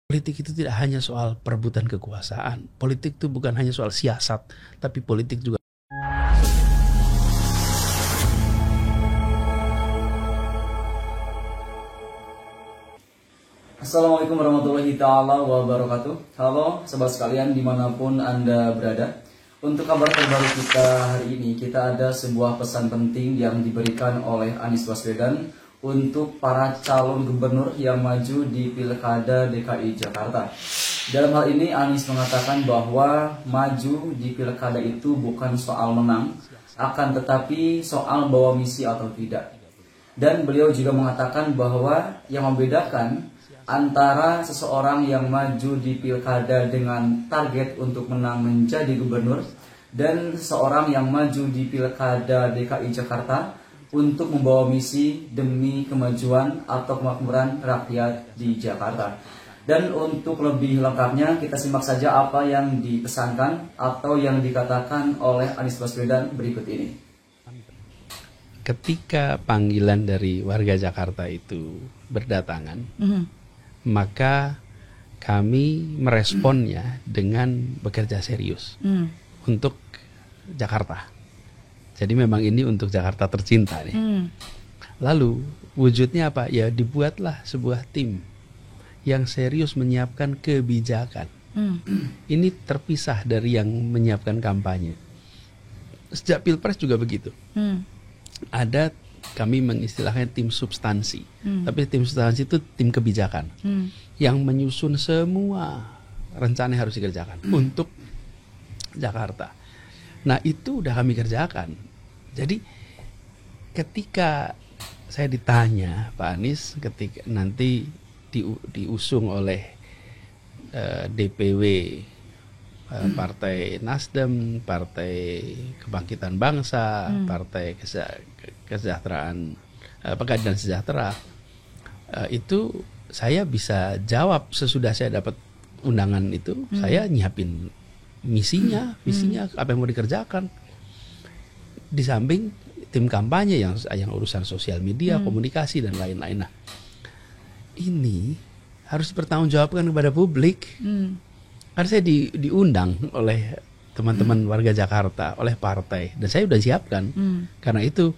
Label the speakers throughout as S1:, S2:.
S1: Politik itu tidak hanya soal perebutan kekuasaan. Politik itu bukan hanya soal siasat, tapi politik juga.
S2: Assalamualaikum warahmatullahi ta'ala wabarakatuh. Halo sobat sekalian dimanapun Anda berada. Untuk kabar terbaru kita hari ini, kita ada sebuah pesan penting yang diberikan oleh Anies Baswedan untuk para calon gubernur yang maju di Pilkada DKI Jakarta. Dalam hal ini Anies mengatakan bahwa maju di Pilkada itu bukan soal menang, akan tetapi soal bawa misi atau tidak. Dan beliau juga mengatakan bahwa yang membedakan antara seseorang yang maju di Pilkada dengan target untuk menang menjadi gubernur dan seseorang yang maju di Pilkada DKI Jakarta untuk membawa misi demi kemajuan atau kemakmuran rakyat di Jakarta. Dan untuk lebih lengkapnya kita simak saja apa yang dipesankan atau yang dikatakan oleh Anies Baswedan berikut ini.
S1: Ketika panggilan dari warga Jakarta itu berdatangan, maka kami meresponnya dengan bekerja serius untuk Jakarta. Jadi memang ini untuk Jakarta tercinta nih. Lalu wujudnya apa? Ya dibuatlah sebuah tim yang serius menyiapkan kebijakan. Ini terpisah dari yang menyiapkan kampanye. Sejak Pilpres juga begitu. Ada kami mengistilahkan tim substansi. Tapi tim substansi itu tim kebijakan yang menyusun semua rencana yang harus dikerjakan untuk Jakarta. Nah itu udah kami kerjakan. Jadi ketika saya ditanya Pak Anies ketika nanti diusung oleh DPW Partai Nasdem, Partai Kebangkitan Bangsa, Partai Kesejahteraan Keadilan Sejahtera, itu saya bisa jawab sesudah saya dapat undangan itu. Saya nyiapin misinya apa yang mau dikerjakan. Di samping tim kampanye yang urusan sosial media, komunikasi dan lain-lain. Nah, ini harus bertanggungjawabkan kepada publik. Karena saya diundang oleh teman-teman warga Jakarta, oleh partai, dan saya sudah siapkan. Karena itu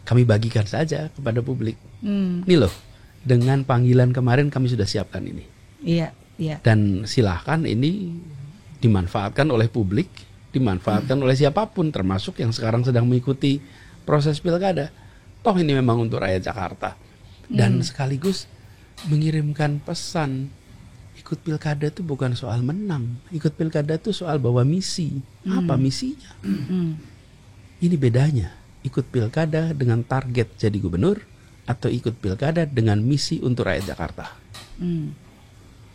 S1: kami bagikan saja kepada publik. Ini loh, dengan panggilan kemarin kami sudah siapkan ini.
S3: Iya.
S1: Dan silahkan ini dimanfaatkan oleh publik, dimanfaatkan oleh siapapun, termasuk yang sekarang sedang mengikuti proses pilkada. Toh ini memang untuk rakyat Jakarta. Dan sekaligus mengirimkan pesan, ikut pilkada itu bukan soal menang, ikut pilkada itu soal bawa misi. Apa misinya? Ini bedanya, ikut pilkada dengan target jadi gubernur atau ikut pilkada dengan misi untuk rakyat Jakarta.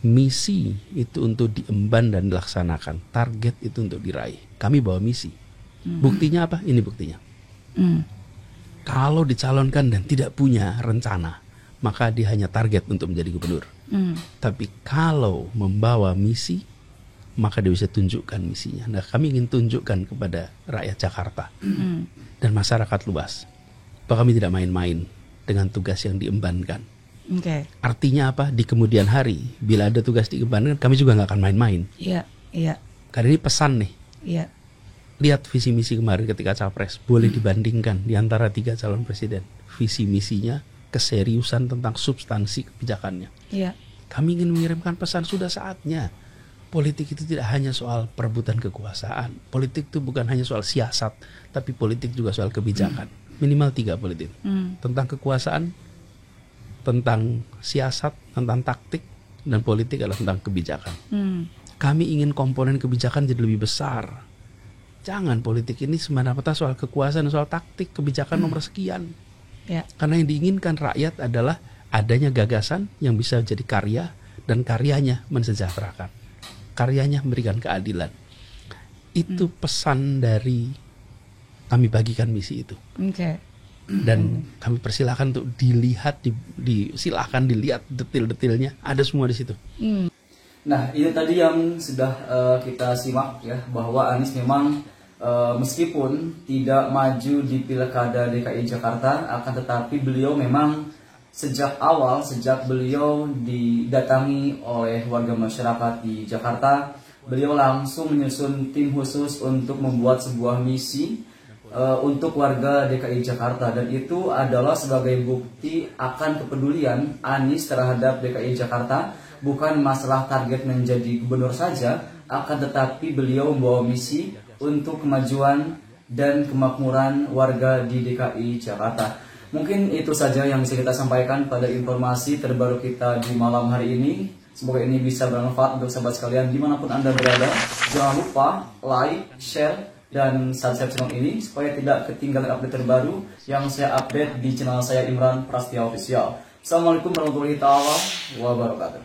S1: Misi itu untuk diemban dan dilaksanakan, target itu untuk diraih. Kami bawa misi. Buktinya apa? Ini buktinya. Kalau dicalonkan dan tidak punya rencana, maka dia hanya target untuk menjadi gubernur. Tapi kalau membawa misi, maka dia bisa tunjukkan misinya. Nah, kami ingin tunjukkan kepada rakyat Jakarta dan masyarakat luas bahwa kami tidak main-main dengan tugas yang diembankan. Artinya apa? Di kemudian hari, bila ada tugas diembankan, kami juga nggak akan main-main.
S3: Iya.
S1: Karena ini pesan nih.
S3: Iya.
S1: Lihat visi misi kemarin ketika capres, boleh dibandingkan di antara 3 calon presiden. Visi misinya, keseriusan tentang substansi kebijakannya.
S3: Iya.
S1: Kami ingin mengirimkan pesan, sudah saatnya. Politik itu tidak hanya soal perebutan kekuasaan. Politik itu bukan hanya soal siasat, tapi politik juga soal kebijakan. Minimal 3 politik. Tentang kekuasaan, tentang siasat, tentang taktik, dan politik adalah tentang kebijakan. Kami ingin komponen kebijakan jadi lebih besar. Jangan politik ini semata-mata soal kekuasaan, soal taktik, kebijakan nomor sekian. Karena yang diinginkan rakyat adalah adanya gagasan yang bisa jadi karya, dan karyanya mensejahterakan, karyanya memberikan keadilan. Itu pesan dari kami bagikan misi itu. Dan kami persilahkan untuk dilihat, silakan dilihat detil-detilnya, ada semua di situ.
S2: Nah, ini tadi yang sudah kita simak ya, bahwa Anies memang meskipun tidak maju di Pilkada DKI Jakarta, akan tetapi beliau memang sejak awal, sejak beliau didatangi oleh warga masyarakat di Jakarta, beliau langsung menyusun tim khusus untuk membuat sebuah misi untuk warga DKI Jakarta, dan itu adalah sebagai bukti akan kepedulian Anies terhadap DKI Jakarta. Bukan masalah target menjadi gubernur saja, akan tetapi beliau membawa misi untuk kemajuan dan kemakmuran warga di DKI Jakarta. Mungkin itu saja yang bisa kita sampaikan pada informasi terbaru kita di malam hari ini. Semoga ini bisa bermanfaat untuk sahabat sekalian dimanapun Anda berada. Jangan lupa like, share, dan subscribe channel ini supaya tidak ketinggalan update terbaru yang saya update di channel saya Imran Prasetya Official. Assalamualaikum warahmatullahi wabarakatuh.